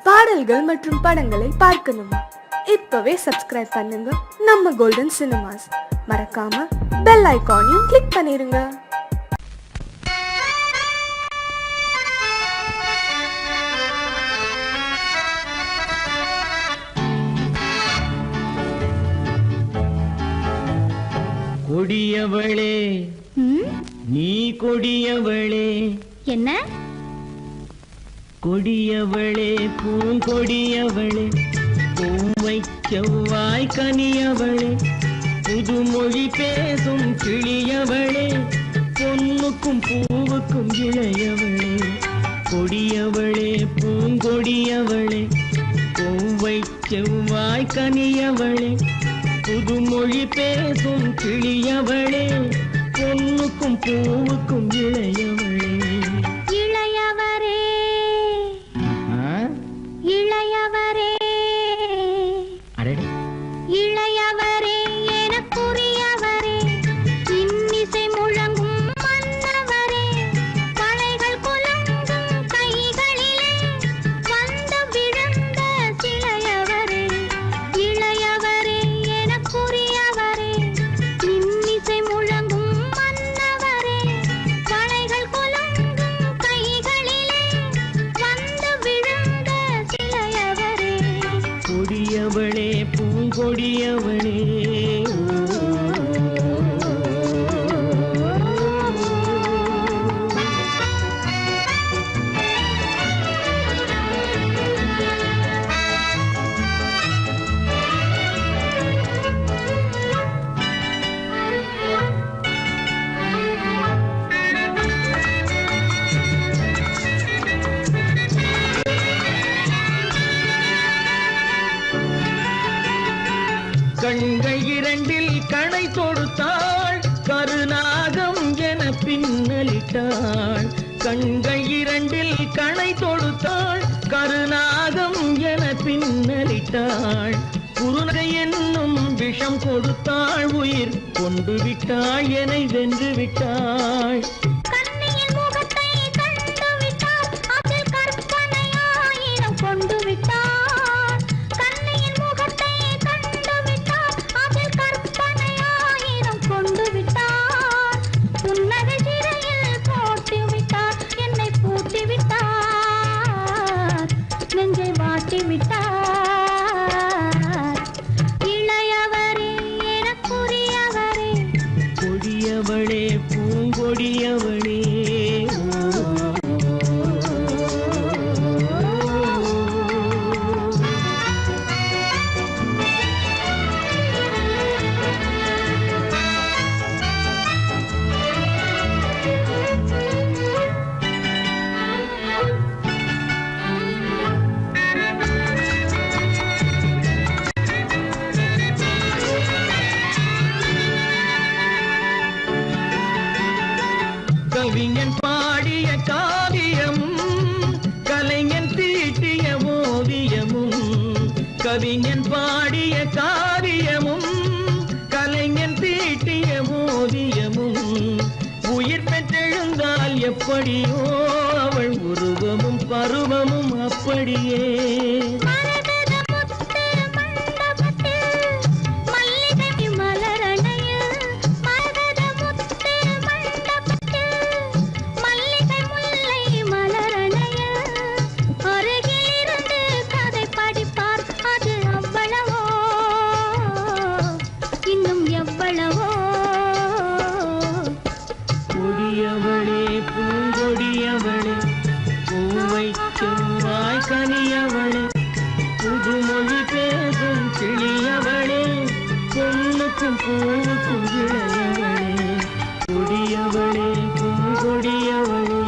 பாடல்கள் மற்றும் படங்களை பார்க்கணுமா? இப்பவே சப்ஸ்கிரைப் பண்ணுங்க நம்ம கோல்டன் சினிமாஸ். மறக்காம பெல் ஐகானையும் கிளிக் பண்ணிருங்க. கொடியவளே நீ கொடியவளே. என்ன கொடியவளே பூங்கொடியவளே, பூவை செவ்வாய் கனியவளே, புதுமொழி பேசும் கிளியவளே, பொன்னுக்கும் பூவுக்கும் இளையவளே. கொடியவளே பூங்கொடியவளே, பூவை செவ்வாய் கனியவளே, புதுமொழி பேசும் கிளியவளே, பொன்னுக்கும் பூவுக்கும் இளையவளே. இளையவரே இளையவரே இளையவரே எனக்குரியவரே, இன்னிசை முழங்கும் மன்னவரே, கலைகள் குலுங்கும் கைகளிலே வந்து விழுந்த சிலையவரே. இளையவரே எனக்குரியவரே, இன்னிசை முழங்கும் மன்னவரே, கலைகள் குலுங்கும் கைகளிலே வந்து விழுந்த சிலையவரே. கொடியவளே பூங்கொடியவளே. கண்கள் இரண்டில் கணை தொடுத்தாள், கருநாகம் என பின்னலிட்டாள். கண்கள் இரண்டில் கணை தொடுத்தாள், கருநாகம் என பின்னலிட்டாள். குருநகை என்னும் விஷம் கொடுத்தாள், உயிர் கொண்டு விட்டாள், என்னை வென்று விட்டாள். கண்ணியின் முகத்தை கண்டு விட்டார், அதில் கற்பனையாயிரம் கொண்டு விட்டார். கண்ணியின் முகத்தை கண்டு விட்டார், அதில் கற்பனையாயிரம் கொண்டு விட்டார். புன்னகை சிறையில் போட்டு விட்டார், என்னை பூட்டி விட்டார், நெஞ்சை வாட்டி விட்டார். இளையவரே எனக்குரியவரே, கொடியவளே பூங்கொடியவளே. கவிஞன் பாடிய காவியமும், கலைஞன் தீட்டிய ஓவியமும். கவிஞன் பாடிய காவியமும், கலைஞன் தீட்டிய ஓவியமும். உயிர் பெற்றெழுந்தால் எப்படியோ அவள் உருவமும் பருவமும் அப்படியே. மரகத முத்து மண்டபத்தில் மல்லிகை மலரணையில், மரகத முத்து மண்டபத்தில் மல்லிகை முல்லை மலரணையில், அருகிலிருந்து கதை படிப்பார், அது அவ்வளவோ இன்னும் எவ்வளவோ. கொடியவளே பூங்கொடியவளே, பூவை செவ்வாய் கனியவளே, புதுமொழி பேசும் கிளியவளே, பொன்னுக்கும் பூவுக்கும் இளையவளே. கொடியவளே பூங்கொடியவளே.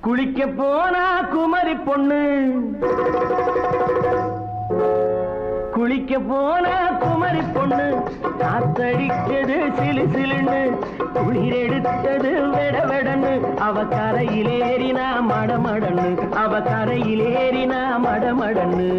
குளிக்க போனா குமரி பொண்ணு, குளிக்க போன குமரி பொண்ணு காத்தடிச்சது சிலு சிலுன்னு குளிர் எடுத்தது வெடவெடன்னு அவ கரையிலேறினா மடமடன்னு அவ கரையிலேறினா மடமடன்னு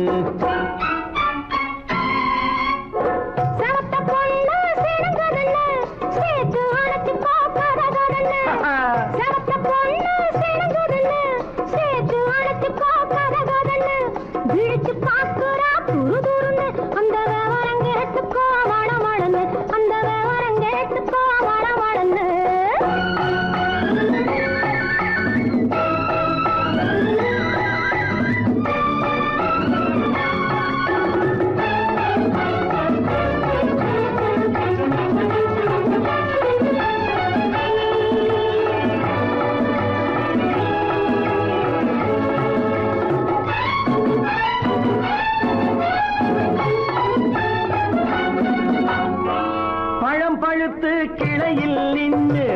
பழுத்து கிளையில் நின்று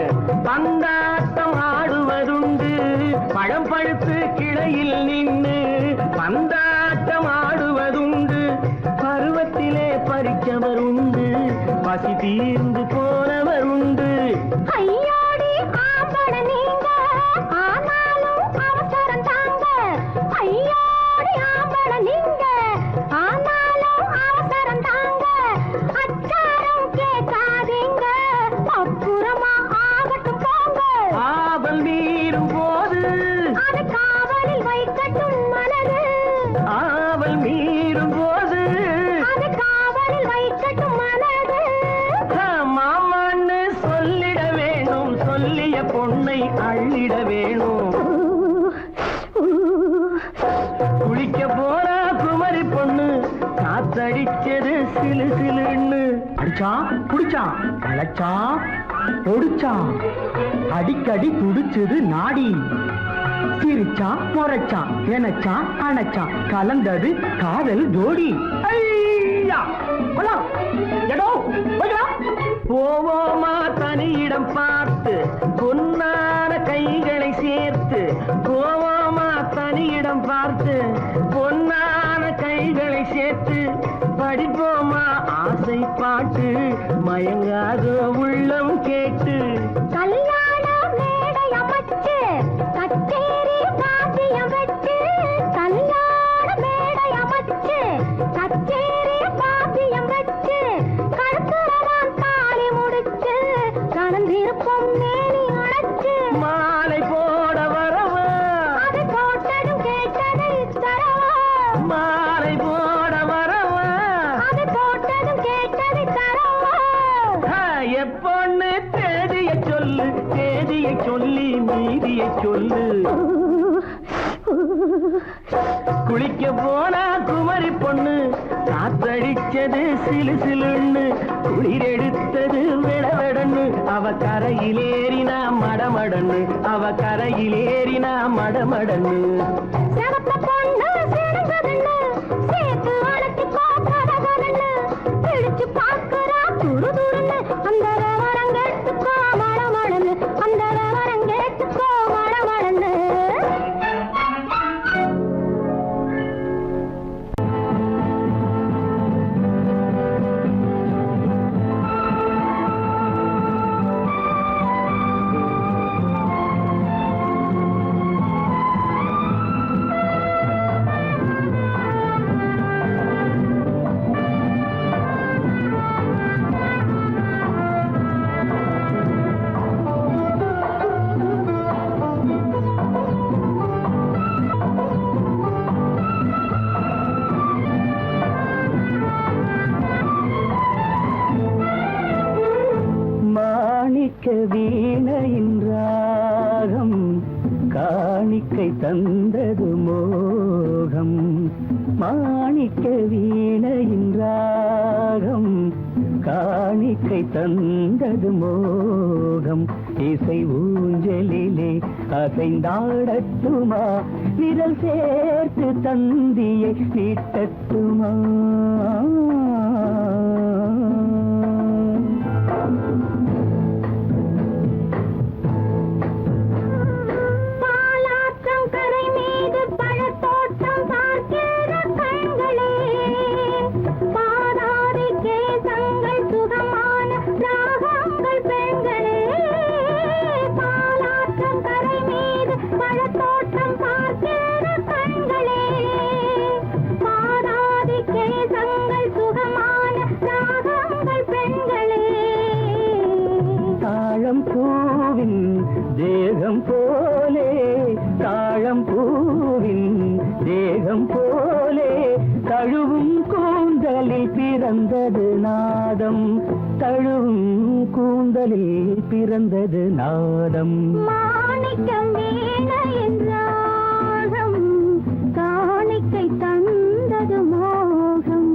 பந்தாட்டம் ஆடுவதுண்டு பழம் பழுத்து கிளையில் நின்று பந்தாட்டம் ஆடுவதுண்டு பருவத்திலே பறிச்சவர் உண்டு பசி தீர்ந்து போனவர் உண்டு ஐயோடி ஆம்பட நீங்க ஆனாலும் அவசரம் தாங்க ஐயோடி ஆம்பட நீங்க ஆனாலும் அவசரம் தாங்க அச்சாரம் கேட்காதீங்க அப்புறமா ஆகட்டும் போங்க ஆவல் மீறும் போது அது காவலில் வைக்கட்டும் மனது ஆவல் மீறும் போது அது காவலில் வைக்கட்டும் மனது மாமான்னு சொல்லிட வேணும் சொல்லிய பொண்ணை அள்ளிட வேணும் குளிக்க போனா குமரி பொண்ணு காத்தடிச்சது சிலு சிலுன்னு அடிச்சான் குடிச்சான் அழைச்சான் பொடிச்சான் அடிக்கடி துடிச்சது நாடி சிரிச்சான் முறைச்சான் எனச்சான் அணைச்சான் கலந்தது காதல் ஜோடி போவோமா தனியிடம் பார்த்து பொன்னான கைகளை சேர்த்து போவோமா தனியிடம் பார்த்து பொன்னான கைகளை சேர்த்து படிப்போமா ஆசை பாட்டு மயங்காத உள்ளம் கேட்டு கல்யாண மேடை அமைச்சு கச்சேரி வாத்தியம் வச்சு கல்யாண மேடை அமைச்சு கச்சேரி வாத்தியம் வச்சு கருத்துறவான் தாலி முடிச்சு கலந்திருப்போம் மேனி அழைச்சு மாலை போட வரவா அது போட்டதும் கேட்டதை தரவா மாலை போட வரவா அது போட்டதும் கேட்டதை தரவா எப்பொண்ணு தேதிய சொல்லு தேதியை சொல்லி மீதியை சொல்லு குளிக்க போனா குமரி பொண்ணு காத்தடிச்சது சிலு சிலுன்னு குளிர் எடுத்தது வெடவெடன்னு அவ கரையிலேறினா மடமடன்னு அவ கரையிலேறினா மடமடன்னு சிவத்த பொண்ணு சிறந்ததுன்னு சேர்த்து அழைச்சி பார்க்கறதுன்னு பிடிச்சு பார்க்கறா துரு துருன்னு அந்த விவரங்கெட்டுக்கோ மடமடன்னு அந்த விவரங்கெட்டுக்கோ மடமடன்னு மாணிக்க வீணையின் ராகம் காணிக்கை தந்தது மோகம் மாணிக்க வீணையின் ராகம் காணிக்கை தந்தது மோகம் இசை ஊஞ்சலிலே அசைந்தாடட்டுமா விரல் சேர்த்து தந்தியை நீட்டட்டுமா பாலாற்றம் கரை மீது பழத்தோட்டம் பார்க்கிற கண்களே தழுவும் கூந்தலில் பிறந்தது நாதம், தழுவும் கூந்தலில் பிறந்தது நாதம். மாணிக்கம் வீணையின் ராகம், காணிக்கை தந்தது மோகம்.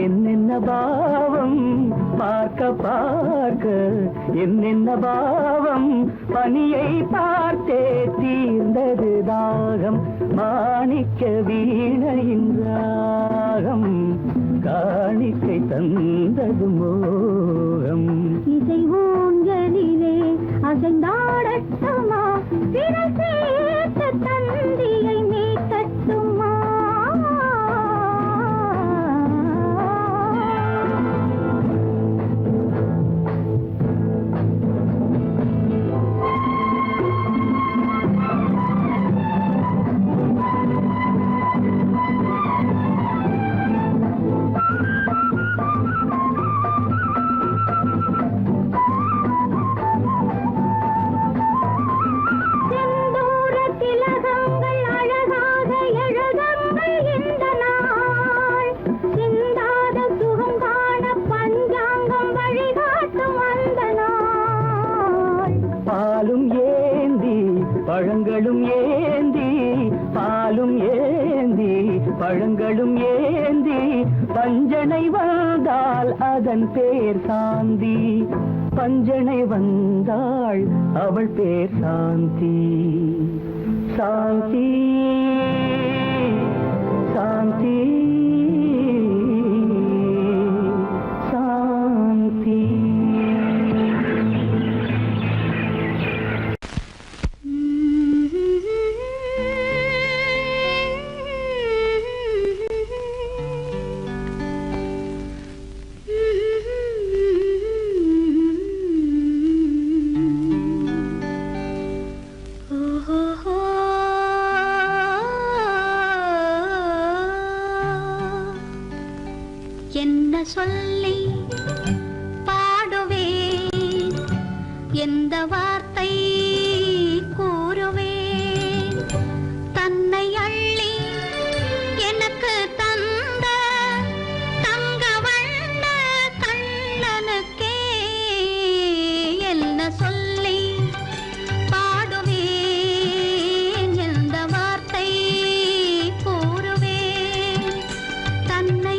என்னென்ன பாவம், பார்க்க பார்க்க என்னென்ன பாவம், பனியை பார்த்தே தீர்ந்தது தாகம். மாணிக்க வீணையின் ராகம், காணிக்கை தந்தது மோகம். இசை ஊஞ்சலிலே அசைந்தாடட்டுமா, விரல் சேர்த்த தந்தியை மீட்டட்டுமா. பழங்களும் ஏந்தி, பாலும் ஏந்தி, பழங்களும் ஏந்தி, பஞ்சனை வந்தால் அதன் பேர் சாந்தி. பஞ்சனை வந்தாள் அவள் பேர் சாந்தி. சாந்தி சாந்தி சாந்தி. என்ன சொல்லி பாடுவேன், எந்த வார்த்தை கூறுவேன். தன்னை அள்ளி எனக்கு தந்த தங்க வண்ண கண்ணனுக்கே என்ன சொல்லி பாடுவேன், எந்த வார்த்தை கூறுவேன். தன்னை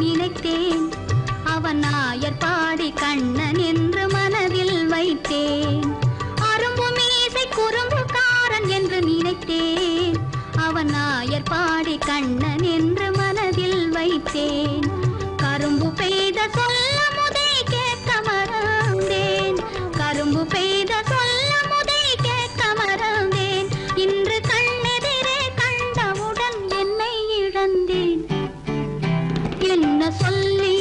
நினைத்தேன், அவன் நாயர் பாடி கண்ணன் என்று மனதில் வைத்தேன். அரும்பு மீசை குறும்புக்காரன் என்று நினைத்தேன், அவன் நாயர் பாடி கண்ணன் என்று மனதில் வைத்தேன். கரும்பு பெய்த சொல்ல முதை கேட்க மறந்தேன், கரும்பு பெய்த சொல்ல முதை கேட்க மறந்தேன். இன்று கண்ணெதிரே கண்டவுடன் என்னை இழந்தேன். என்ன சொல்லி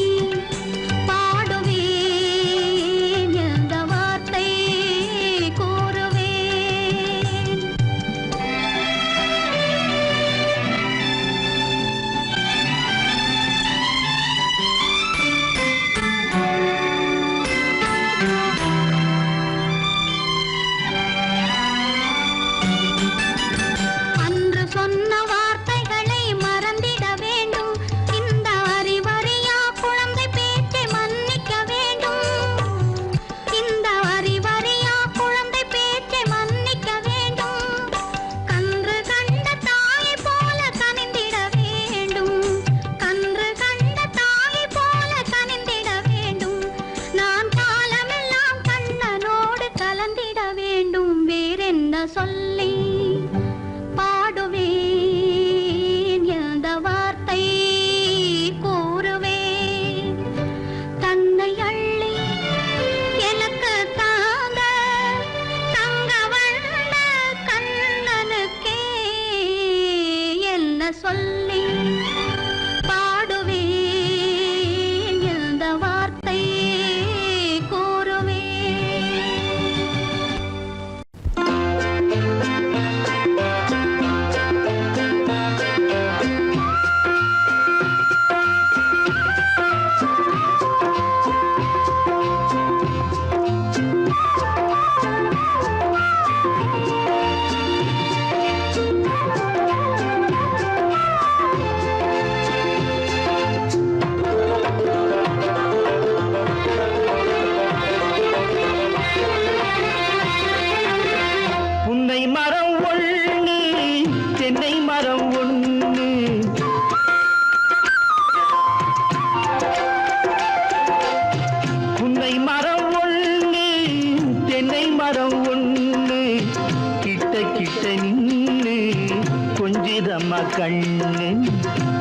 கண்ணு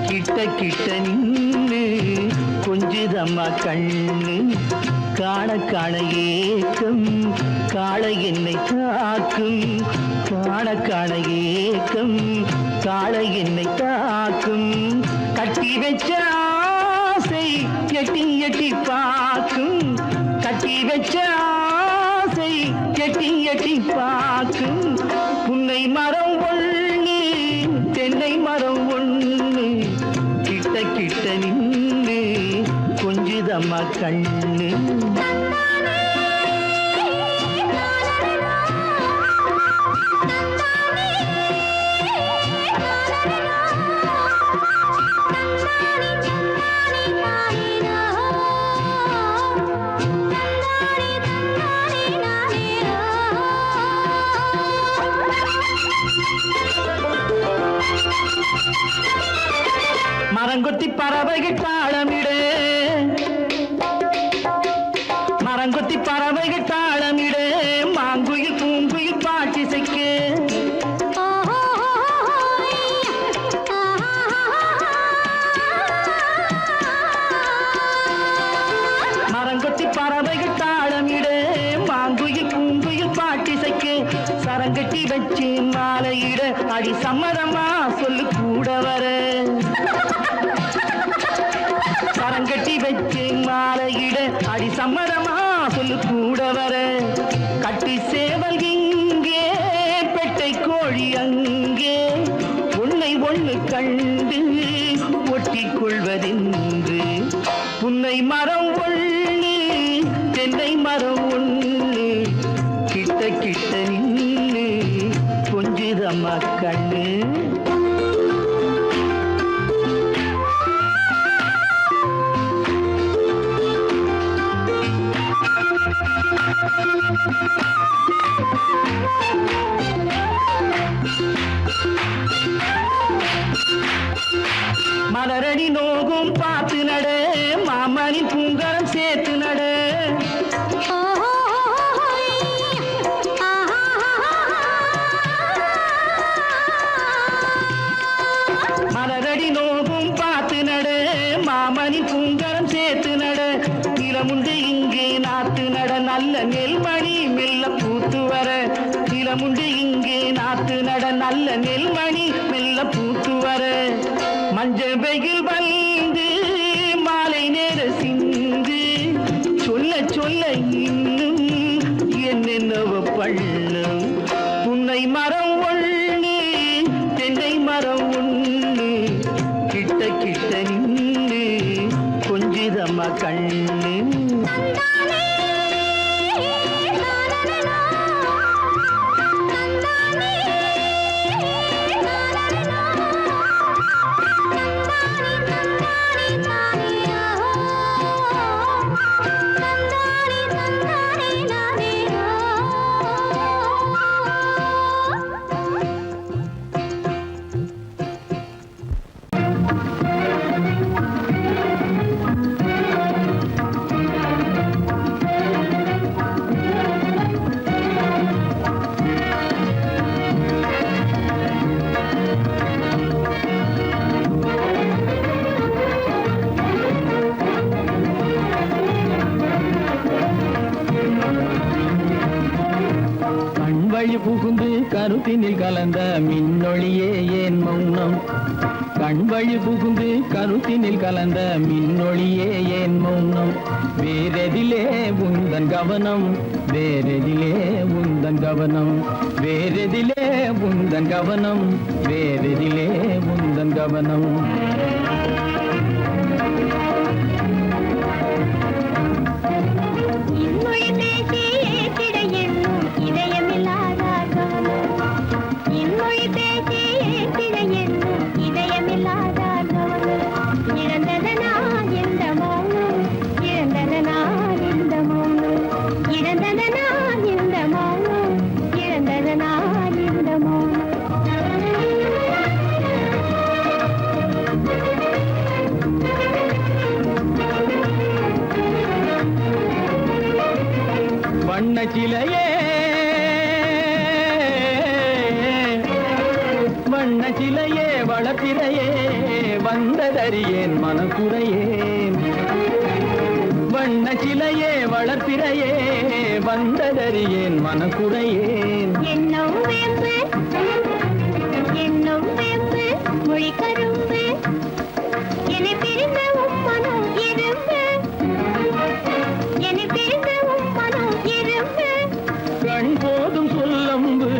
கிட்ட கிட்ட நின்னு கொஞ்சுதம்மா கண்ணு காண காண ஏக்கம் காளை என்னை தாக்கும் காண காண ஏக்கம் காளை என்னை தாக்கும் கட்டி வச்ச ஆசை எட்டி எட்டி பார்க்கும் கட்டி வச்ச ஆசை எட்டி எட்டி பார்க்கும் புன்னை மரம் ஒண்ணு தென்னை மரம் ஒண்ணு கிட்ட கிட்ட நின்று கொஞ்சுதம்மா கண்ணு மரங்கொத்தி பறவைகள் தாளமிடு மரங்கொத்தி பறவைகள் தாளமிடு மாங்குயில் பூங்குயில் பாட்டிசைக்கு மரங்கொத்தி பறவைகள் தாளமிடு மாங்குயில் பூங்குயில் பாட்டிசைக்கு சரங்கட்டி வச்சு மாலையிட அடி சம்மதமா சொல்லு கூட வர சரங்கட்டி வச்சு மாலையிட அடி சம்மதமா சொல்லு கூட வர கட்டி சேவல் இங்கே பெட்டை கோழி அங்கே உன்னை ஒண்ணு கண்டு ஒட்டிக் கொள்வதென்று புன்னை மரம் ஒண்ணு தென்னை மரம் ஒண்ணு கிட்ட கிட்ட நின்று கொஞ்சுதம்மா கண்ணு மலரடி நோகும் பார்த்து நட மாமனின் பூங்கரம் சேர்த்து நட மலரடி நோகும் பார்த்து நட மாமனின் பூங்கரம் சேர்த்து நட நிலமுண்டு இங்கே நாத்து நட நல்ல நெல்மணி மெல்ல பூத்து வர நிலமுண்டு இங்கே நாத்து நட நல்ல நெல்மணி மெல்ல பூத்து வர மஞ்ச வெயில் வந்து மாலை நேர சிந்து சொல்ல சொல்ல இன்னும் என்னென்னவ பண்ணும் புன்னை மரம் ஒண்ணு தென்னை மரம் ஒண்ணு கிட்ட கிட்ட நின்று கொஞ்சுதம்மா கண்ணு வழி புகுந்து கருத்தினில் கலந்த மின்னொளியே ஏன் மௌனம் கண் வழி புகுந்து கருத்தினில் கலந்த மின்னொளியே ஏன் மௌனம் வேறெதிலே உந்தன் கவனம் வேறெதிலே உந்தன் கவனம் வேறெதிலே உந்தன் கவனம் வேறெதிலே உந்தன் கவனம் வண்ண சிலையே வளர்ப்பிறையே வந்ததறியேன் மனக்குறையேன். வண்ண சிலையே வளர்ப்பிறையே வந்ததறியேன் மனக்குறையேன். என்னும் வேம்பு மொழி கரும்பு என்னை பிரிந்த உம்மனம் இரும்பு என்னை பிரிந்த உம்மனம் இரும்பு. கண் போதும் சொல்லம்பு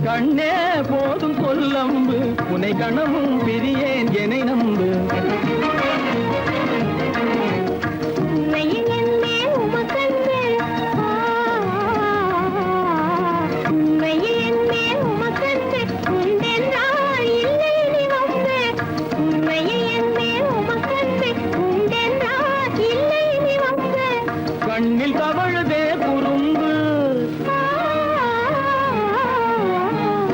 கண்ணே போதும் சொல்லம்பு உனை கணமும் பிரியேன் என்னை நம்பு. உண்மையில் என்னே உமக்கன்று உண்மையில் என்னே உமக்கன்று உண்டென்றால் இல்லை நீ வம்பு. உண்மையில் என்னே உமக்கன்று உண்டென்றால் இல்லை நீ வம்பு. கண்ணில் தவழுதே குறும்பு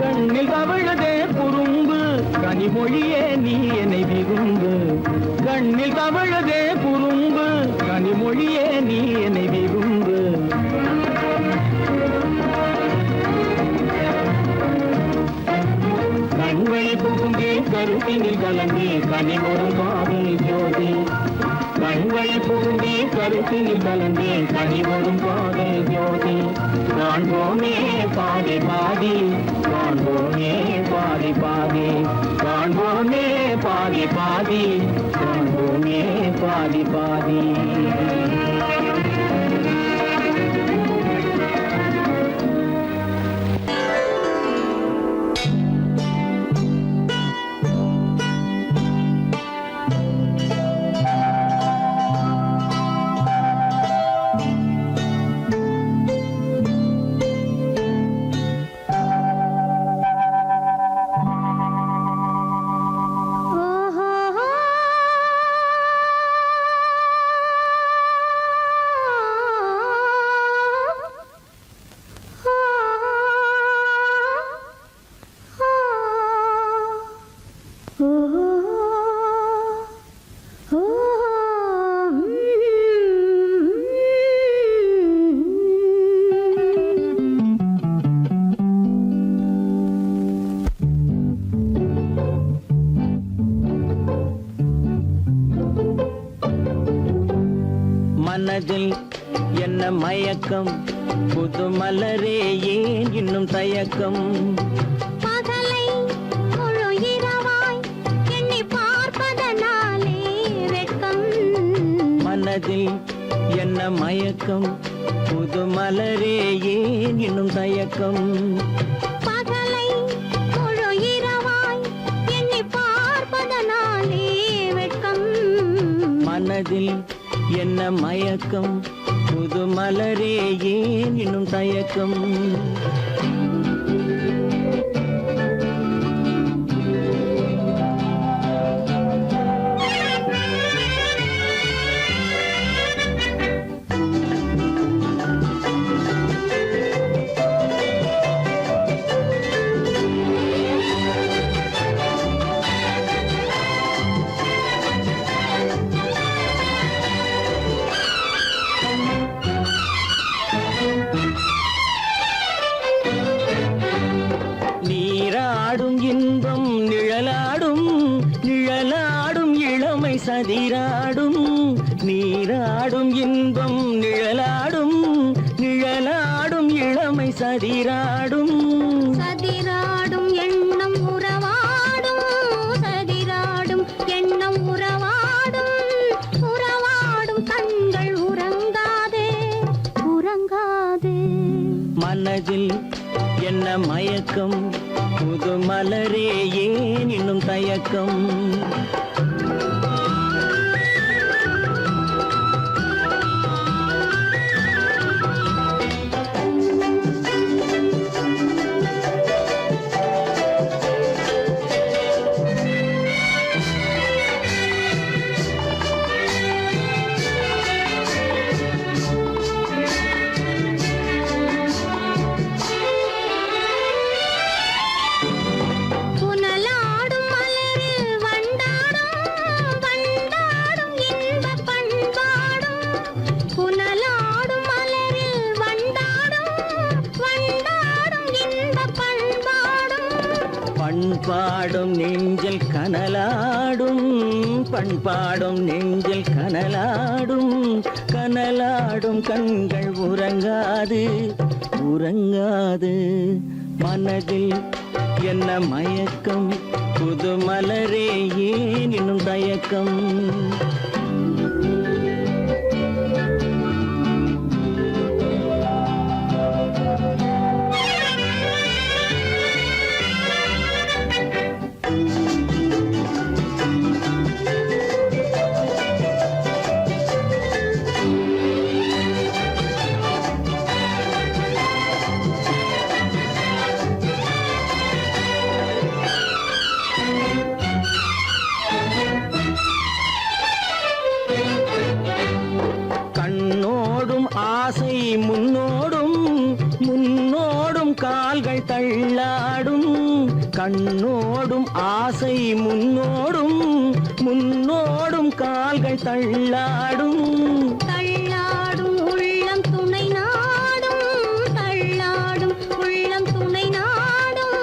கண்ணில் தவழுதே குறும்பு கனிமொழியே நீ என்னை விரும்பு. கண்ணில் தவழுதே குறும்பு கனிமொழியே நீ என்னை விரும்பு. கண்வழி புகுந்தே கருத்தினில் கலந்தே கனிமொரு காதல் ஜோதி. கண்வழி புகுந்தே கருத்தினில் கலந்தே கனிமொரும் காதல் ஜோதி. காண்போமே பாதி பாதி காண்போமே பாதி பாதி காண்போமே பாதி பாதி காண்போமே பாதி பாதி. மனதில் என்ன மயக்கம் புது மலரே ஏன் இன்னும் தயக்கம். பகலை முழு இரவாய் எண்ணி பார்ப்பதனாலே வெட்கம். மனதில் என்ன மயக்கம் புது மலரே ஏன் இன்னும் தயக்கம். பகலை முழு இரவாய் எண்ணி பார்ப்பதனாலே வெட்கம். மனதில் என்ன மயக்கம் புது மலரே ஏன் இன்னும் தயக்கம். நீராடும் இன்பம் நிழலாடும் நிழலாடும் இளமை சதிராடும். நீராடும் இன்பம் நிழலாடும் நிழலாடும் இளமை சதிராடும். சதிராடும் எண்ணம் உறவாடும் சதிராடும் எண்ணம் உறவாடும். உறவாடும் கண்கள் உறங்காதே உறங்காதே. மனதில் என்ன மயக்கம் புது மலரே ஏன் இன்னும் தயக்கம். புனலாடும் மலரில் வண்டாடும் கனலாடும் பண்பாடும் நெஞ்சில் கனலாடும் கனலாடும் கண்கள் உறங்காது உறங்காது மனதில் என்ன மயக்கம் புது மலரே ஏன் இன்னும் தயக்கம் ஆசை முன்னோடும் முன்னோடும் கால்கள் தள்ளாடும் கண்ணோடும் ஆசை முன்னோடும் முன்னோடும் கால்கள் தள்ளாடும் தள்ளாடும் உள்ளம் துணை நாடும் தள்ளாடும் உள்ளம் துணை நாடும்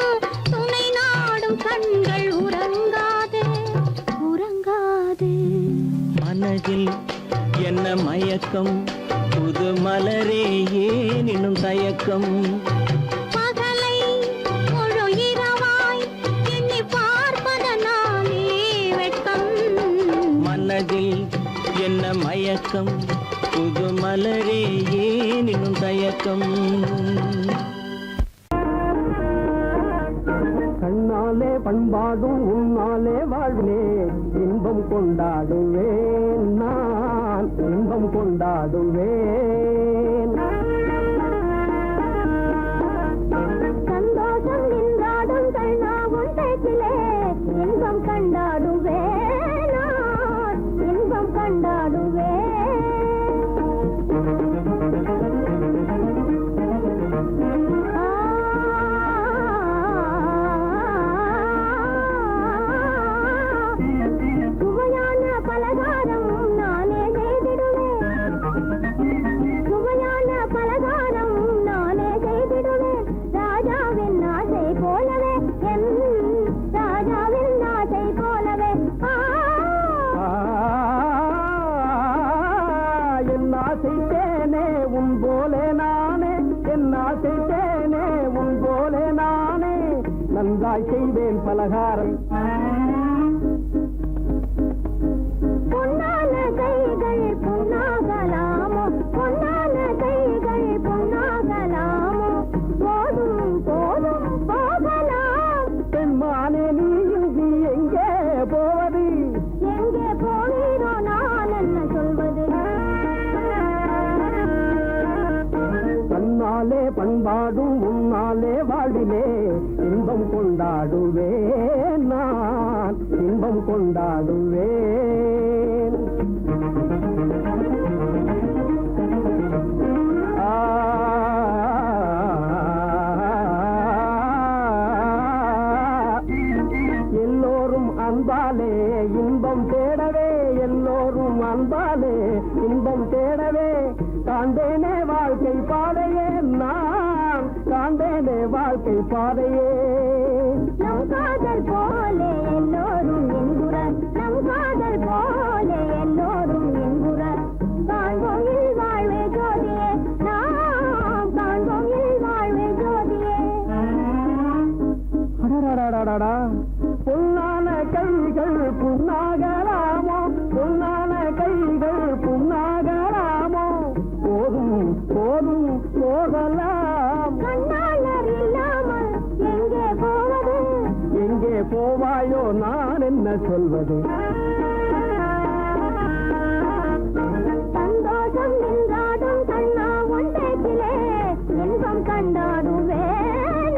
கண்கள் உறங்காதே உறங்காதே மனதில் என்ன மயக்கம் புது மலரே ஏன் இன்னும் தயக்கம் பகலை முழு இரவாய் எண்ணி பார்ப்பதனாலே வெட்கம் மனதில் என்ன மயக்கம் புது மலரே ஏன் இன்னும் தயக்கம் கண்ணாலே பண்பாடும் உன்னாலே வாழ்வே இன்பம் கொண்டாடுவேன் நான் இன்பம் கொண்டாடுவேன் சந்தோஷம் நின்றாடும் கண்ணாவும் பேச்சிலே இன்பம் கண்டாடுவேன் நான் இன்பம் கண்டாடுவேன் நன்றாய் செய்வேன் பலகாரம் பொன்னான கைகள் பொன்னாகலாமோ பொன்னான கைகள் பொன்னாகலாமோ போதும் போதும் போகலாம் பெண்மானே நீ எங்கே போவது எங்கே போகிறோ நான் என்ன சொல்வது தன்னாலே பண்பாடும் உன்னாலே வாழிலே இன்பம் கொண்டாடுவேன் நான் இன்பம் கொண்டாடுவேன் எல்லோரும் அன்பாலே இன்பம் தேடவே எல்லோரும் அன்பாலே இன்பம் தேடவே காண்டேனே வாழ்க்கை பாதையே நான் காண்டேனே வாழ்க்கை பாதையே நம் காதல் போலே எல்லோரும் என்குறர் நம் காதல் போலே எல்லோரும் என்குறர் காண்போம் வாழ்வே ஜோதியே நாம் காண்போம் வாழ்வே ஜோதியே பொன்னான கைகள் புண்ணாகலாமோ பொன்னான கைகள் புண்ணாகலாமோ போதும் போதும் போகலாம் கண்ணாளர் இல்லாமல் எங்கே போவது எங்கே போவாயோ நான் என்ன சொல்வது சந்தோஷம் நின்றாடும் கண்ணா ஒன்றேக்கிலே இன்பம் கண்டாடுவே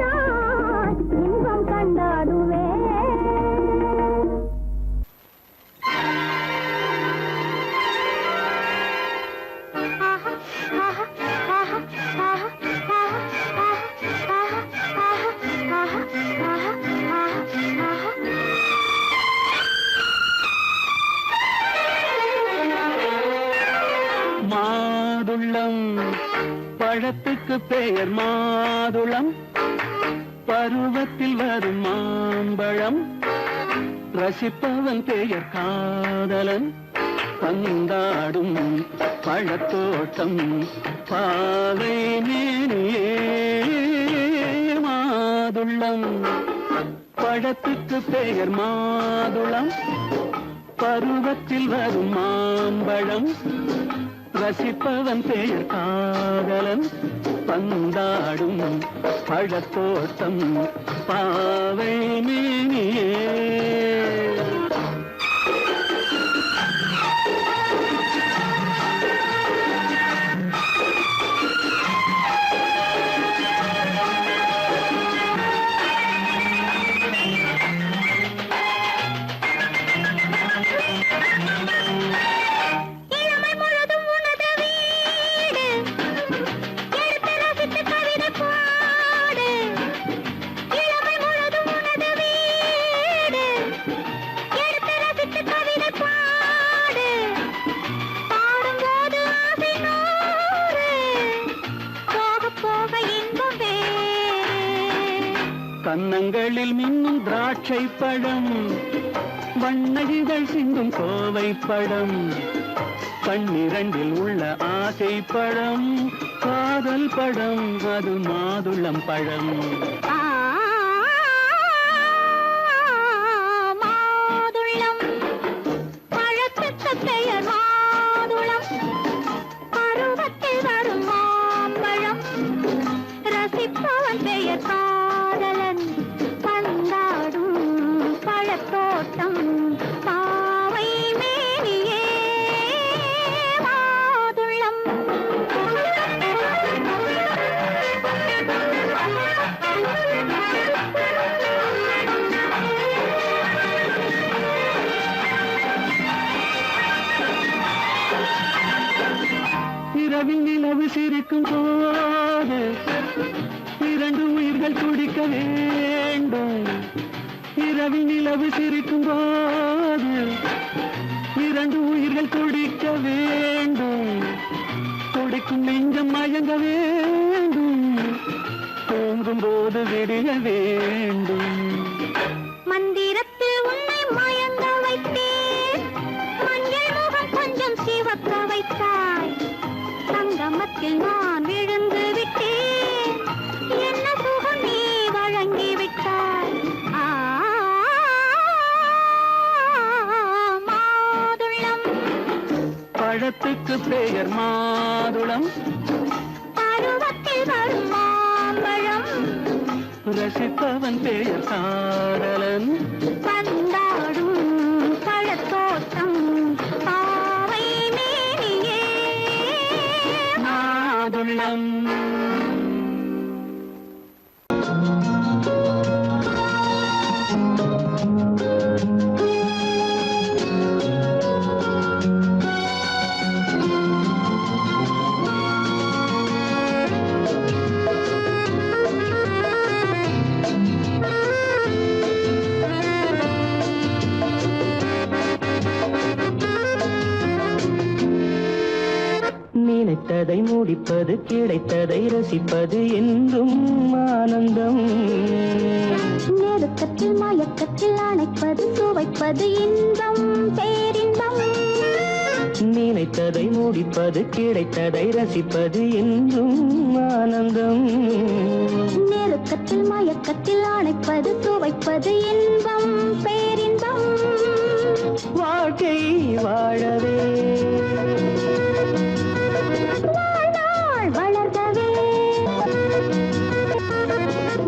நான் இன்பம் கண்டாடுவே மாதுளம் பழத்துக்கு பெயர் மாதுளம் பருவத்தில் வரும் மாம்பழம் ரசிப்பவன் பெயர் காதலன் பந்தாடும் பழத்தோட்டம் பாவை மேனியே மாதுளம் பழத்துக்கு பெயர் மாதுளம் பருவத்தில் வரும் மாம்பழம் ரசிப்பவன் பெயர் காதலன் பந்தாடும் பழத்தோட்டம் பாவை மேனியே கன்னங்களில் மின்னும் திராட்சை பழம் வண்ணகிகள் சிந்தும் கோவை பழம் கண்ணிரண்டில் உள்ள ஆசை பழம் காதல் பழம் அது மாதுளம் பழம் மாதுளம் பழத்துக்கு பெயர் மாதுளம் பருவத்தில் வரும் மாம்பழம் ரசிப்பவன் பெயர் காதலன் பந்தாடும் பழத்தோட்டம் பாவை மேனியே மாதுளம் இரவில் நிலவு சிரிக்கும் போது இரண்டு உயிர்கள் துடிக்க வேண்டும் இரவில் நிலவு சிரிக்கும் போது இரண்டு உயிர்கள் துடிக்க வேண்டும் துடிக்கும் நெஞ்சம் மயங்க வேண்டும் தூங்கும் போது விடிய வேண்டும் மந்திரத்தில் உன்னை மயங்க வைத்தேன் மஞ்சள் முகம் கொஞ்சம் சிவக்க வைத்தாய் சங்கமத்தில் நான் விழுந்து விட்டேன் என்ன சுகம் நீ வழங்கி விட்டாய் மாதுளம் பழத்துக்கு பெயர் மாதுளம் பருவத்தில் வரும் மாம்பழம் ரசிப்பவன் பெயர் காதலன் பந்தாடும் பழத்தோட்டம் பாவை மேனியே மாதுளம் நினைத்ததை முடிப்பது கிடைத்ததை ரசிப்பது என்றும் ஆனந்தம் நெருக்கத்தில் மயக்கத்தில் அணைப்பது சுவைப்பது இன்பம் பேரின்பம் நினைத்ததை முடிப்பது கிடைத்ததை ரசிப்பது என்றும் ஆனந்தம் நெருக்கத்தில் மயக்கத்தில் அணைப்பது சுவைப்பது இன்பம் பேரின்பம் வாழ்க்கை வாழவே வாழ்நாள் வளர்கவே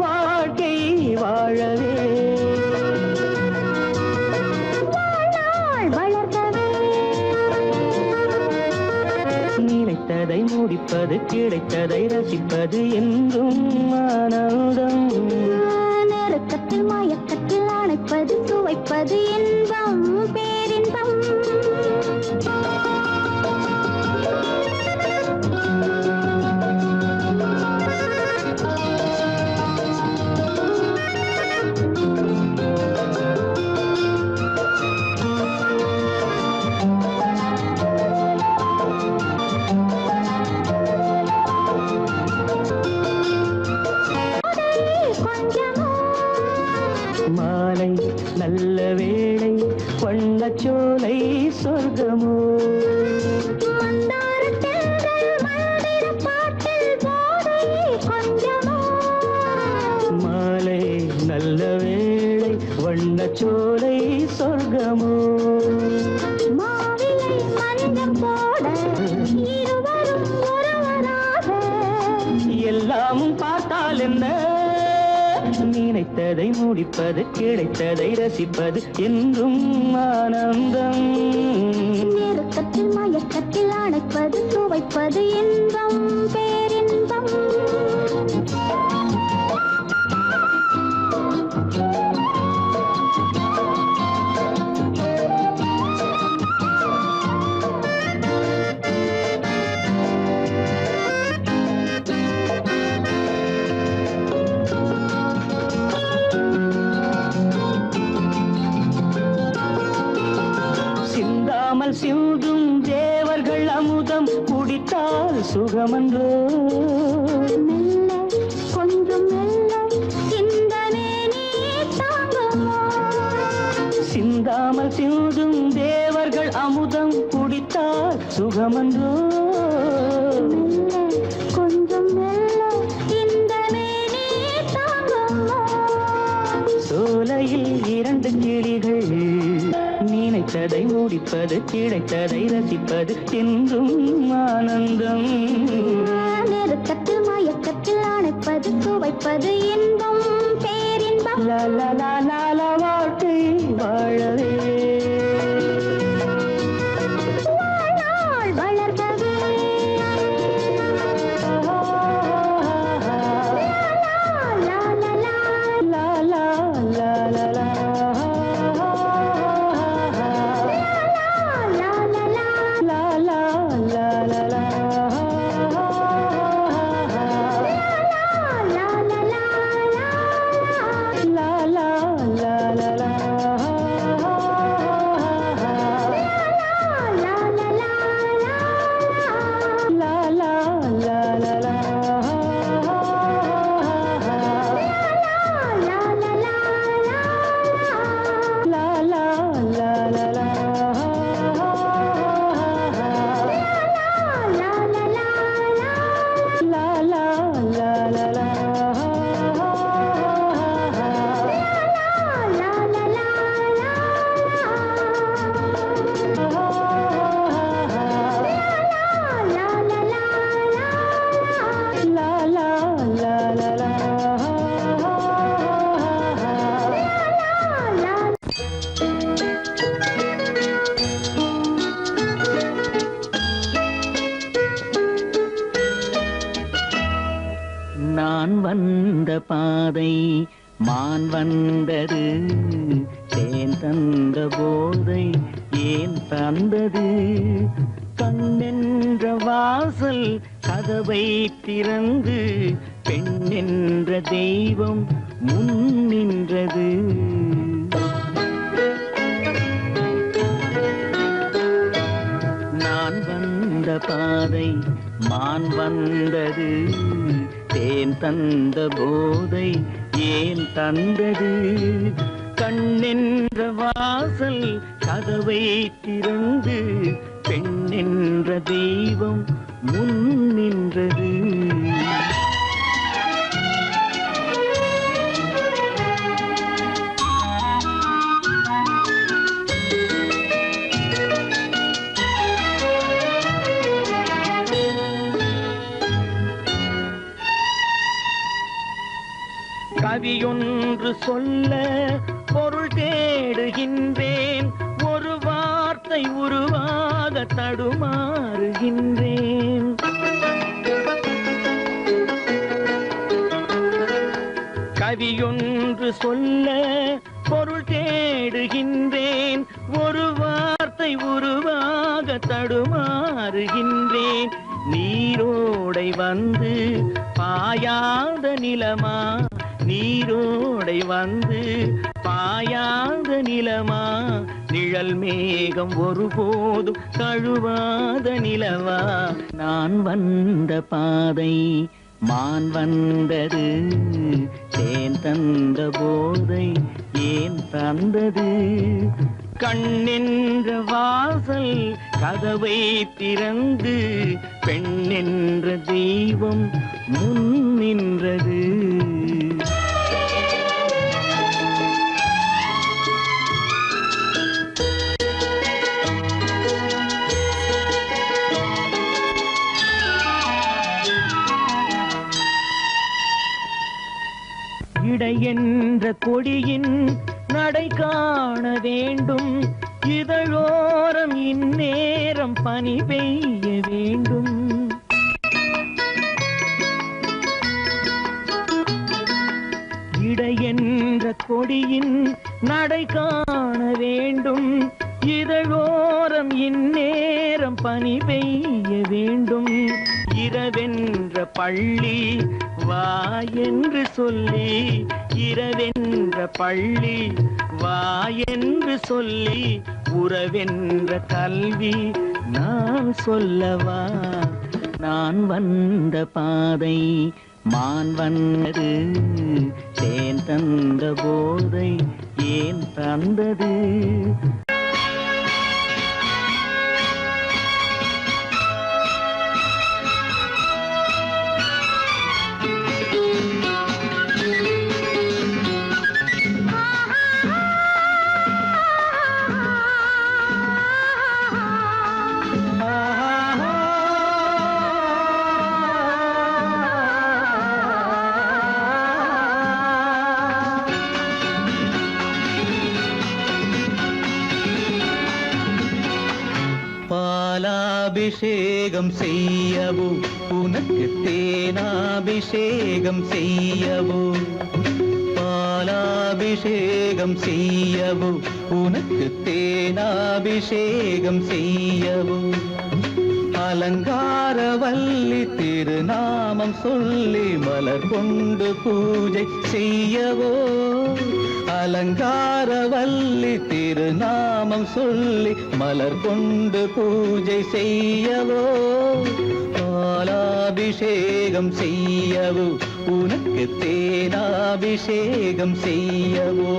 வாழ்க்கை வாழவே வாழ்நாள் வளர்கவே நினைத்ததை முடிப்பது கிடைத்ததை ரசிப்பது என்றும் ஆனந்தம் நெருக்கத்தில் மயக்கத்தில் அணைப்பது சுவைப்பது இன்பம் பேரின்பம் மாலை நல்ல வேளை வண்ணச்சோலை சொர்க்கமோ மாலை நல்ல வேளை வண்ணச்சோலை சொர்க்கமோ எல்லாமும் பார்த்தால் என்ன நினைத்ததை முடிப்பது கிடைத்ததை ரசிப்பது என்றும் ஆனந்தம் நெருக்கத்தில் மயக்கத்தில் அணைப்பது சுவைப்பது இன்பம் பேரின்பம் சிந்தும் தேவர்கள் அமுதம் குடித்தால் சுகமன்றோ மெல்ல கொஞ்சம் மெல்ல சிந்தனே நீ தாங்குமோ சிந்தாமல் சிந்தும் தேவர்கள் அமுதம் குடித்தால் சுகமன்றோ மெல்ல கொஞ்சம் மெல்ல சிந்தனே நீ தாங்குமோ சோலையில் இரண்டு கிளிகள் நினைத்ததை முடிப்பது கிடைத்ததை ரசிப்பது என்றும் ஆனந்தம் நெருக்கத்தில் மயக்கத்தில் அணைப்பது சுவைப்பது இன்பம் பேரின்பம் வாழ்க்கை வாழவே வாழ்நாள் வளர்கவே நான் வந்த பாதை மான் வந்தது தேன் தந்த போதை ஏன் தந்தது கண்ணென்ற வாசல் கதவை திறந்து பெண் என்ற தெய்வம் முன் நின்றது நான் வந்த பாதை மான் வந்தது தேன் தந்த போதை ஏன் தந்தது கண்ணென்ற வாசல் கதவை திறந்து பெண் என்ற தெய்வம் முன் நின்றது கவியொன்று சொல்ல பொருள் தேடுகின்றேன் ஒரு வார்த்தை உருவாக தடுமாறுகின்றேன் கவியொன்று சொல்ல பொருள் தேடுகின்றேன் ஒரு வார்த்தை உருவாக தடுமாறுகின்றேன் நீரோடை வந்து பாயாத நிலமா நீரோடை வந்து பாயாத நிலமா நிழல் மேகம் ஒருபோதும் தழுவாத நிலவா நான் வந்த பாதை மான் வந்தது தேன் தந்த போதை ஏன் தந்தது கண்ணென்ற வாசல் கதவை திறந்து பெண்ணென்ற தெய்வம் முன் நின்றது. இடை என்ற கொடியின் நடை காண வேண்டும், இதழோரம் இந்நேரம் பனி பெய்ய வேண்டும். இடை என்ற கொடியின் நடை காண வேண்டும், இதழோரம் இந்நேரம் பனி பெய்ய வேண்டும். இரவென்ற பள்ளி வா என்று சொல்லி, இரவென்ற பள்ளி வா என்று சொல்லி, உறவென்ற கல்வி நான் சொல்லவா. நான் வந்த பாதை மான் வந்தது, தேன் தந்த போதை ஏன் தந்தது. பாலாபிஷேகம் செய்யவோ உனக்கு தேனாபிஷேகம் செய்யவோ, பாலாபிஷேகம் செய்யவோ உனக்கு தேனாபிஷேகம் செய்யவோ. அலங்காரவல்லி திருநாமம் சொல்லி மலர் கொண்டு பூஜை செய்யவோ, அலங்காரவல்லி திருநாமம் சொல்லி மலர் கொண்டு பூஜை செய்யவோ. பாலாபிஷேகம் செய்யவோ உனக்கு தேனாபிஷேகம் செய்யவோ.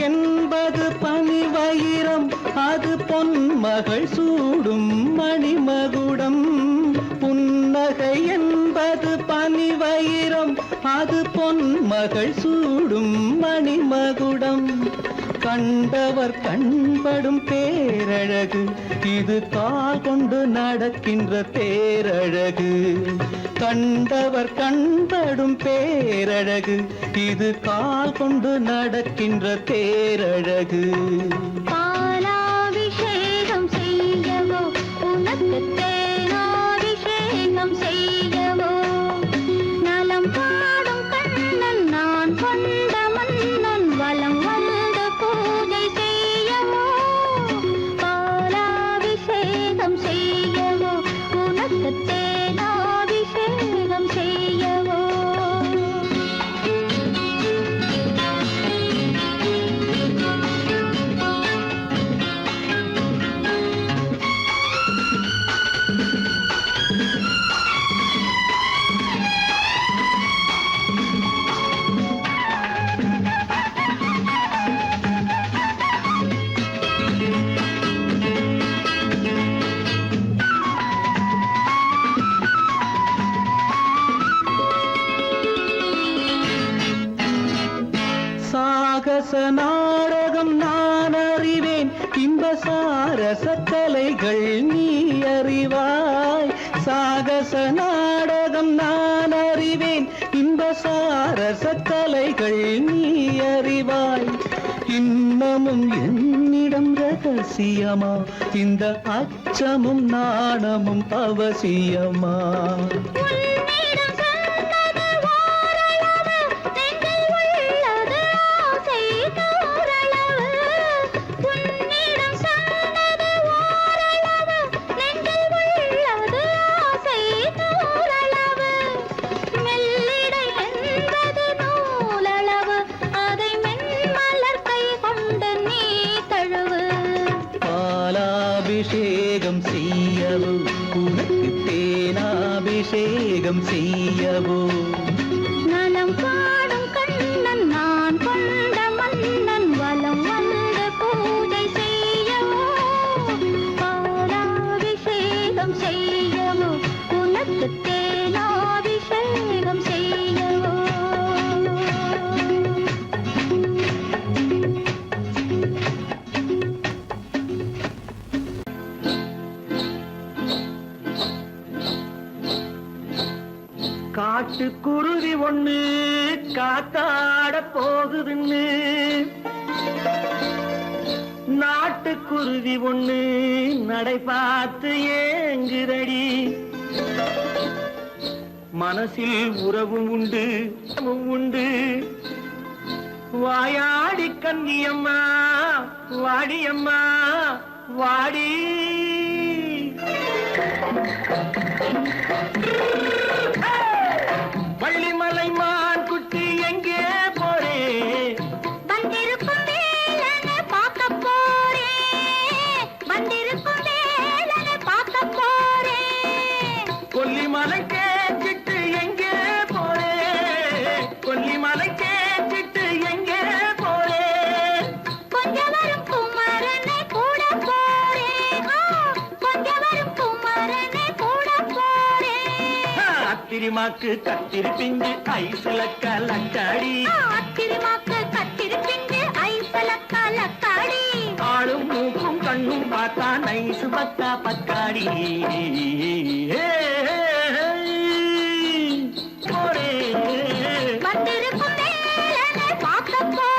என்பது பனிவயிரம், அது பொன்மகள் சூடும் மணிமகுடம். புன்னகை என்பது பனிவயிரம், அது பொன்மகள் சூடும் மணிமகுடம். கண்டவர் கண்படும் பேரழகு, இது கால் கொண்டு நடக்கின்ற தேரழகு. கண்டவர் கண்படும் பேரழகு, இது கால் கொண்டு நடக்கின்ற தேரழகு. பாலாபிஷேகம் செய்யவோ உனக்கு தேனாபிஷேகம் செய்யவோ. நலம் பாடும் கண்ணன் நான் கொண்ட மன்னன் வலம் வந்து பூஜை செய்யவோ. பாலாபிஷேகம் செய்யவோ உனக்கு தேனாபிஷேகம் செய்யவோ. சாகச நாடகம் நான் அறிவேன், இன்ப சாரச கலைகள் நீ அறிவாய். சாகச நாடகம் நான் அறிவேன், இன்ப சாரச கலைகள் நீ அறிவாய். இன்னமும் என்னிடம் ரகசியம் ரகசியமா இந்த அச்சமும் நாணமும் அவசியமா உன்னிடம் சொன்னது ஓரளவு, நெஞ்சில் உள்ளது ஆசை தோரளவு. உன்னிடம் சொன்னது ஓரளவு, நெஞ்சில் உள்ளது ஆசை தோரளவு. மெல்லிடை என்பது நூலளவு, அதை மென்மலர் கை கொண்டு நீ தழுவு. பாலாபிஷேகம் செய்யவோ உனக்கு தேனாபிஷேகம் செய்யவோ நலம் பாடும் கண்ணன் நான் கொண்ட மன்னன் வலம் வந்து பூஜை செய்யவோ. பாலாபிஷேகம் செய்யவோ உனக்கு தேனாபிஷேகம் செய்யவோ. காட்டுக்குருவி ஒண்ணு காத்தாட போகுதுன்னு நாட்டுக்குருவி ஒண்ணு நடை பார்த்து ஏங்குதடி. மனசில் உறவும் உண்டு உண்டு. வாயாடி கன்னியம்மா வாடியம்மா வாடி. வள்ளிமலை மான் குட்டி எங்கே போறே? வந்திருக்கும் வேலனை பார்க்க போறேன், வந்திருக்கும் வேலனை பார்க்க போறேன். கொல்லிமலை கேட்டுட்டு எங்கே போறே? கொல்லிமலை கேட்டுட்டு எங்கே போறே? கொஞ்சம் வரும் குமரனை கூட போறேன், கொஞ்சம் வரும் குமரனை கூட போறேன். அத்திரிமாக்கு கத்திரி பிஞ்சு ஐசுல கலக்காடி. அத்திரிமாக்கு கத்திரி பிஞ்சு ஐசல கலக்காடி. ஆளும் மூக்கும் கண்ணும் பார்த்தா நைசு பத்தா பக்காடி. போரே வந்திருக்கும் வேலனை பார்க்க போறேன்.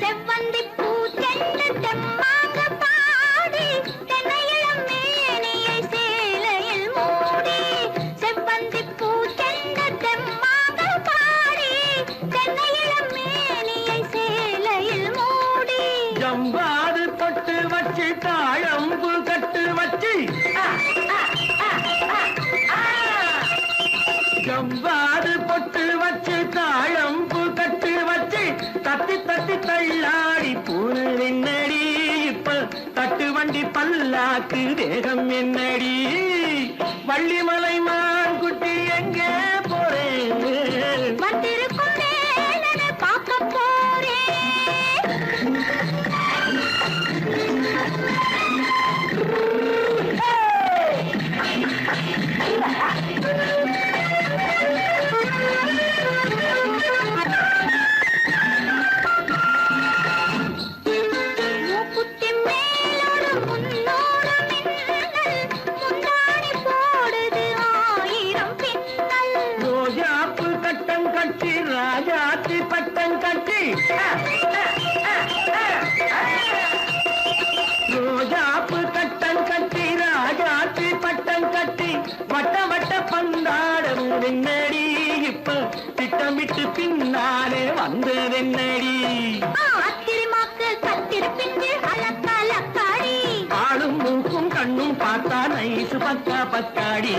செவ்வந்தி பூச்செண்டு தெம்மாக பாடி, தென்னையிளம் மேனியை சேலையில் மூடி. செவ்வந்தி பூச்செண்டு தெம்மாக பாடி, தென்னையிளம் மேனியை சேலையில் மூடி. ஜம்பாது பொட்டு வச்சு தாழம்பு கட்டு வச்சு. ஜம்பாது பொட்டு வச்சு தாழம்பு கட்டு வச்சு தட்டி தட்டி தள்ளாடி பூனு என்னடி. இப்ப தட்டு வண்டி பல்லாக்கு வேகம் என்னடி. வள்ளிமலை மான் குட்டி எங்கே போறேன்? வந்திருக்கும் வேலனை பார்க்க போறேன். மூக்குத்தி மேலோடு முன்னோடு மின்னல், முந்தாணி போடுது ஆயிரம் பின்னல். ரோஜாப்பு கட்டம் கட்டி ராஜாத்தி பட்டம் கட்டி. ரோஜாப்பு கட்டம் கட்டி ராஜாத்தி பட்டம் கட்டி வட்ட வட்ட பந்தாடம் என்னடி. இப்ப திட்டமிட்டு பின்னாலே வந்ததென்னடி. அத்திரிமாக்கு கத்திரி பிஞ்சு அலக்கலக்காடி. ஆளும் மூக்கும் கண்ணும் பார்த்தா நைசு பக்கா பக்காடி.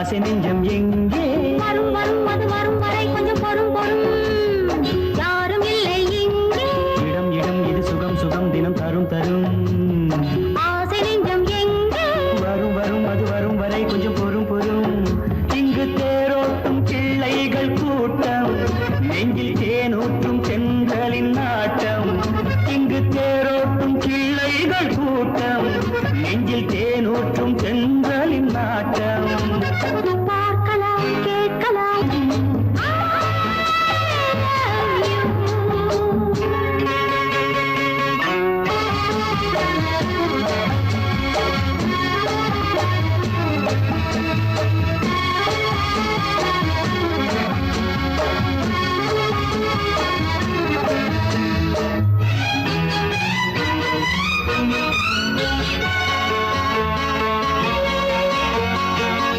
ஆசை நெஞ்சம் எங்கே வரும் வரும் அது வரும் வரை கொஞ்சம் பொறும் பொறும் யாரும் இல்லை இங்கே இடம் இடம் இது சுகம் சுகம் தினம் தரும் தரும் ஆசை நெஞ்சம் எங்கே வரும் வரும் அது வரும் வரை கொஞ்சம் பொறும் பொறும் இங்கு தேரோட்டும் கிள்ளைகள் கூட்டம் நெஞ்சில் தேனூற்றும் சென்றலின் நாட்டம் இங்கு தேரோட்டும் கிள்ளைகள் கூட்டம் நெஞ்சில் தேனூற்றும் சென்றலின் நாட்டம் பார்க்கலாம் கேட்கலாம்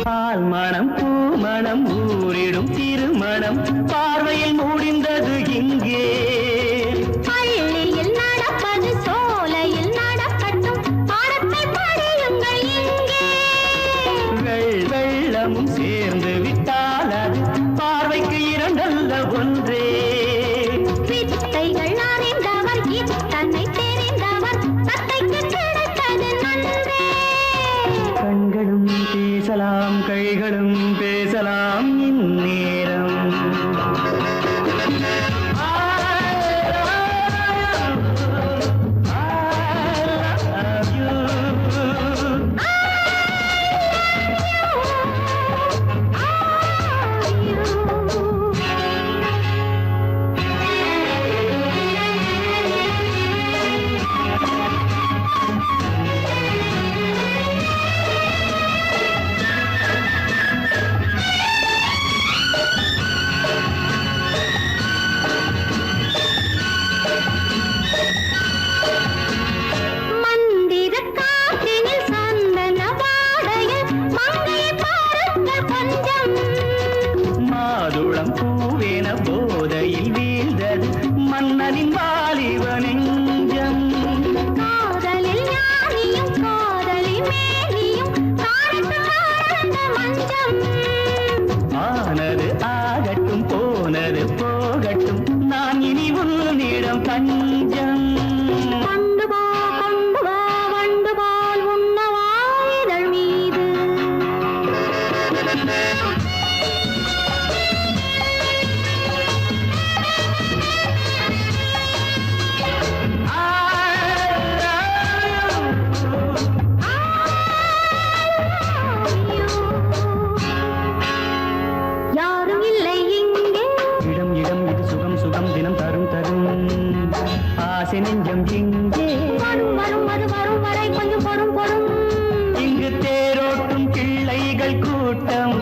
பால் மணம் பூ மணம் ஊரிடும் திருமணம் பார்வையில் முடிந்தது இங்கே பள்ளியில் நடப்பது சோலையில் நடக்கட்டும் பாடத்தை படியுங்கள் இங்கே வெள்ளமும் சேர்ந்து விட்டால் அது பார்வைக்கு இரண்டல்ல ஒன்றே வித்தைகள் அறிந்தவர் இத்தனை தெரிந்தவர் தத்தைக்கு கிடைத்தது நன்றே கண்களும் பேசலாம் கைகளும் பேசலாம் இந்நேரம் மந்திர காற்றினில் சந்தன வாடையில் மங்கையை பாருங்கள் கொஞ்சம் மாதுளம் பூவேன போதையில் வீழ்ந்தது மன்னனின் வாலிப நெஞ்சம் காதலில் ஞானியும் காதலி மேனியும் காணட்டும் ஆனந்த மஞ்சம் ஆனது ஆகட்டும் போனது போகட்டும் நான் இனி உன்னிடம் பஞ்சம் கொண்டு வா வண்டு போல் உண்ணவா இதழ் மீது யாரும் இல்லை இங்கே இடம் இடம் இது சுகம் சுகம் தினம் தரும் தரும் ஆசை நெஞ்சம் எங்கே வரும் வரும் அது வரும் வரை கொஞ்சம் பொறும் பொறும் இங்கு தேரோட்டும் கிள்ளைகள் கூட்டம்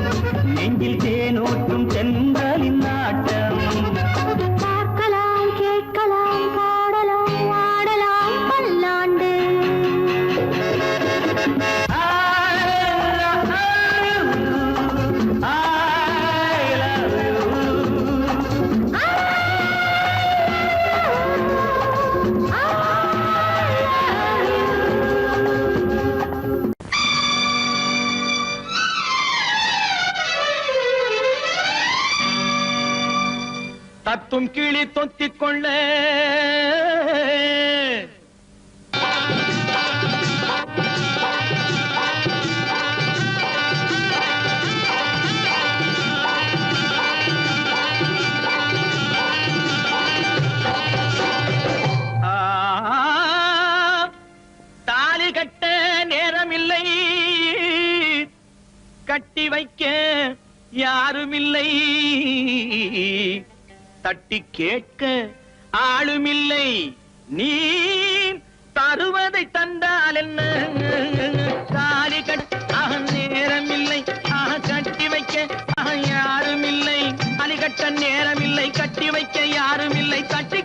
நெஞ்சில் தேனூற்றும் சென்றலின் நாட்டம் பார்க்கலாம் கேட்கலாம் பாடலாம் ஆடலாம் பல்லாண்டு தத்தும் கிளி தொத்திக் கொள்ள தாலி கட்ட நேரமில்லை கட்டி வைக்க யாருமில்லை தட்டி கேட்க ஆளுமில்லை நீ தருவதை தந்தால் என்ன தாலி கட்ட நேரமில்லை கட்டி வைக்க யாருமில்லை தாலி கட்ட நேரமில்லை கட்டி வைக்க யாருமில்லை தட்டி